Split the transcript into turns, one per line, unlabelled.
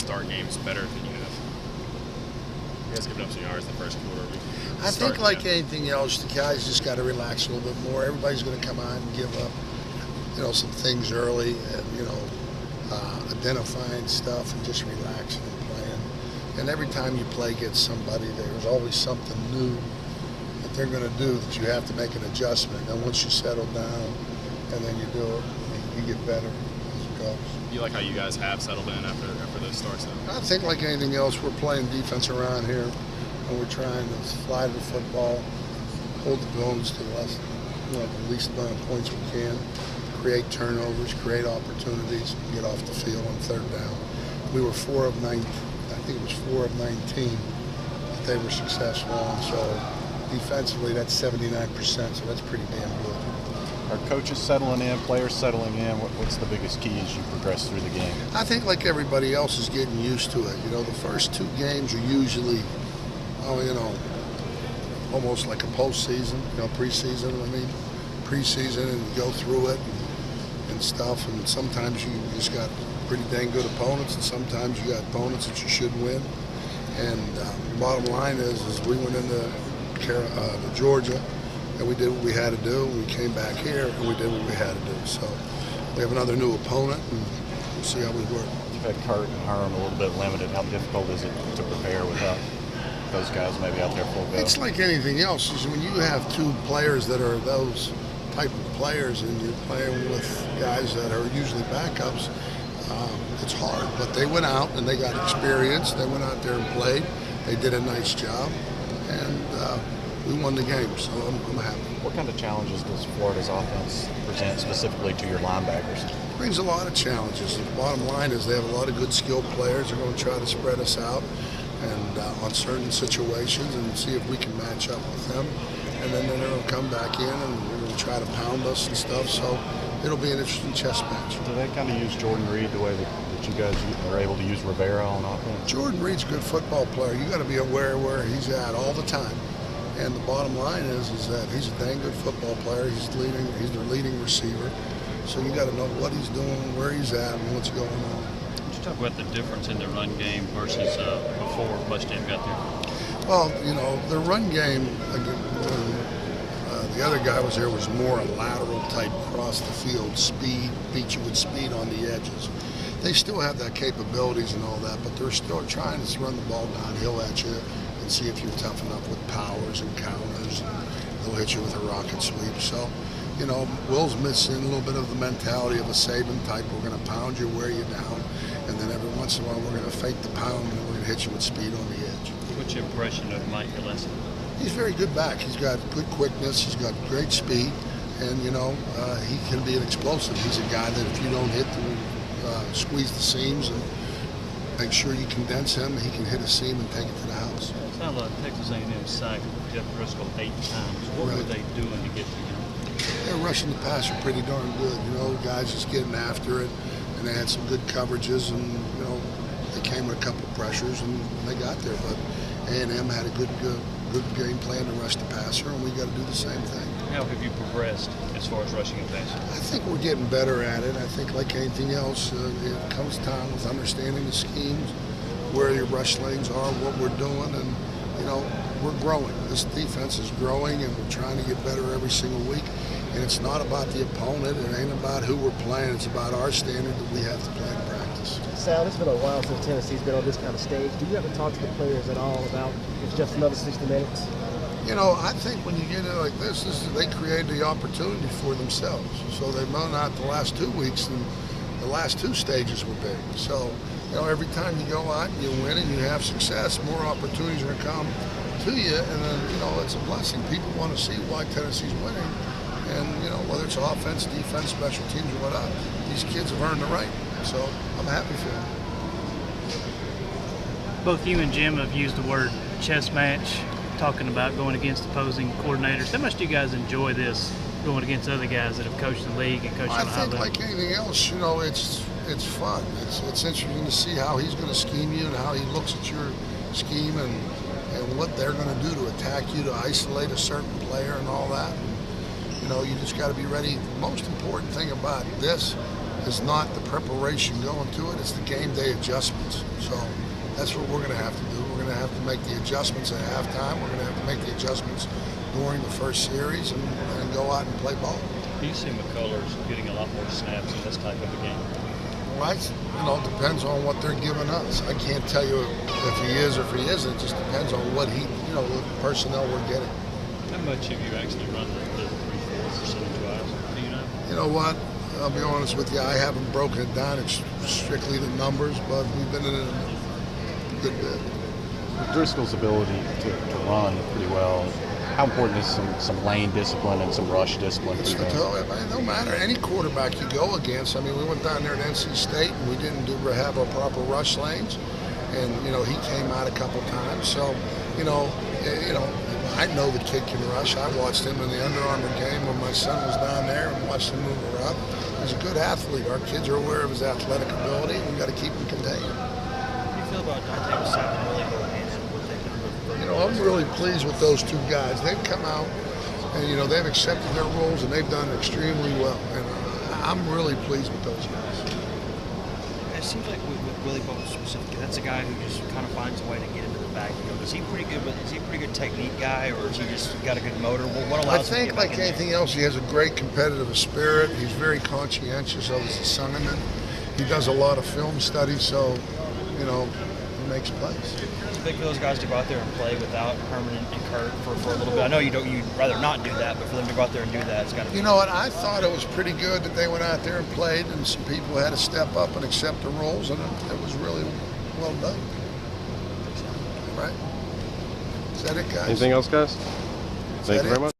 start games better than you have? You guys giving up some yards the first quarter.
I think like anything else, the guys just got to relax a little bit more. Everybody's going to come on and give up, some things early, and identifying stuff and just relaxing and playing. And every time you play against somebody, there's always something new that they're going to do that you have to make an adjustment. And once you settle down, and then you do it, you get better as it goes.
You like how you guys have settled in after those starts?
I think like anything else, we're playing defense around here, and we're trying to fly to the football, hold the opponents to less, the least amount of points we can, create turnovers, create opportunities, get off the field on third down. We were 4 of 9, I think it was 4 of 19 that they were successful on. So defensively, that's 79%. So that's pretty damn good.
Are coaches settling in, players settling in? What's the biggest key as you progress through the game?
I think like everybody else is getting used to it. The first 2 games are usually, almost like a postseason, preseason. Preseason, and you go through it and stuff. And sometimes you just got pretty dang good opponents, and sometimes you got opponents that you should win. And the bottom line is we went into Georgia, and we did what we had to do, and we came back here, and we did what we had to do. So we have another new opponent, and we'll see how we work.
You've had Kurt and Herm a little bit limited. How difficult is it to prepare without those guys maybe out there full go?
It's like anything else. When you have 2 players that are those type of players, and you're playing with guys that are usually backups, it's hard. But they went out, and they got experience. They went out there and played. They did a nice job, and we won the game, so I'm happy.
What kind of challenges does Florida's offense present specifically to your linebackers?
It brings a lot of challenges. The bottom line is they have a lot of good skilled players. They're going to try to spread us out and on certain situations and see if we can match up with them. And then they're going to come back in and they're going to try to pound us and stuff. So it'll be an interesting chess match.
Do they kind of use Jordan Reed the way that you guys are able to use Rivera on offense?
Jordan Reed's a good football player. You got to be aware where he's at all the time. And the bottom line is that he's a dang good football player. He's their leading receiver. So you got to know what he's doing, where he's at, and what's going on.
Could you talk about the difference in the run game versus before Muschamp got there?
Well, the run game, the other guy was there, was more a lateral type across the field, speed, beat you with speed on the edges. They still have that capabilities and all that, but they're still trying to run the ball downhill at you and see if you're tough enough with powers and counters, and they'll hit you with a rocket sweep. So, Will's missing a little bit of the mentality of a Saban type. We're going to pound you, wear you down, and then every once in a while we're going to fake the pound and we're going to hit you with speed on the edge.
What's your impression of Mike Gillespie?
He's very good back. He's got good quickness. He's got great speed, and he can be an explosive. He's a guy that if you don't hit squeeze the seams and make sure you condense him, he can hit a seam and take it to the house.
It sounds like Texas A&M sacked Jeff Driscoll 8 times. What were they doing to get to him?
They're rushing the passer pretty darn good. Guys just getting after it, and they had some good coverages, and they came with a couple of pressures, and they got there. But A&M had a good game plan to rush the passer, and we got to do the same thing.
How have you progressed as far as rushing and passing?
I think we're getting better at it. I think like anything else, it comes time with understanding the schemes, where your rush lanes are, what we're doing, and we're growing. This defense is growing, and we're trying to get better every single week. And it's not about the opponent. It ain't about who we're playing. It's about our standard that we have to play in practice.
Sal, it's been a while since Tennessee's been on this kind of stage. Do you ever talk to the players at all about it's just another 60 minutes?
I think when you get in like this they created the opportunity for themselves. So they've known out the last 2 weeks, and the last 2 stages were big. So, every time you go out and you win and you have success, more opportunities are going to come to you. And then, it's a blessing. People want to see why Tennessee's winning. And, whether it's offense, defense, special teams, or whatnot, these kids have earned the right. So I'm happy for them.
Both you and Jim have used the word chess match, talking about going against opposing coordinators. How much do you guys enjoy this, going against other guys that have coached the league and coached on a high level?
I think like anything else, it's fun. It's interesting to see how he's going to scheme you and how he looks at your scheme and what they're going to do to attack you, to isolate a certain player and all that. And, you just got to be ready. The most important thing about this is not the preparation going to it, it's the game day adjustments. So that's what we're going to have to do. We're going to have to make the adjustments at halftime. We're going to have to make the adjustments during the first series and go out and play ball.
Do you see McCullers getting a lot more snaps in this type of a game?
Well, it depends on what they're giving us. I can't tell you if he is or if he isn't. It just depends on what what personnel we're getting.
How much have you actually run the 3-4 percentage-wise? Do you know?
You know what? I'll be honest with you. I haven't broken it down. It's strictly the numbers, but we've been in a good bit.
Driscoll's ability to run pretty well. How important is some lane discipline and some rush discipline?
No matter any quarterback you go against. I mean, we went down there at NC State and we didn't have our proper rush lanes, and he came out a couple times. So, I know the kid can rush. I watched him in the Under Armour game when my son was down there and watched him move her up. He's a good athlete. Our kids are aware of his athletic ability, and we got to keep him contained.
How do you feel about Dante Wasaka and Willie Bohannon?
I'm really pleased with those two guys. They've come out and, they've accepted their roles and they've done extremely well. And I'm really pleased with those guys.
It seems like with Willie Bohannon specifically, that's a guy who just kind of finds a way to get into the backfield. Is he pretty good technique guy, or is he just got a good motor? What allows him to get back in there?
Like anything else, he has a great competitive spirit. He's very conscientious of his assignment. He does a lot of film studies, so, he makes plays.
It's big for those guys to go out there and play without Herman and Kurt for a little bit. I know you'd rather not do that, but for them to go out there and do that, it's got to be.
You know what? I thought it was pretty good that they went out there and played, and some people had to step up and accept the roles, and it was really well done. Right? Is that it, guys?
Anything else, guys? Thank you very much.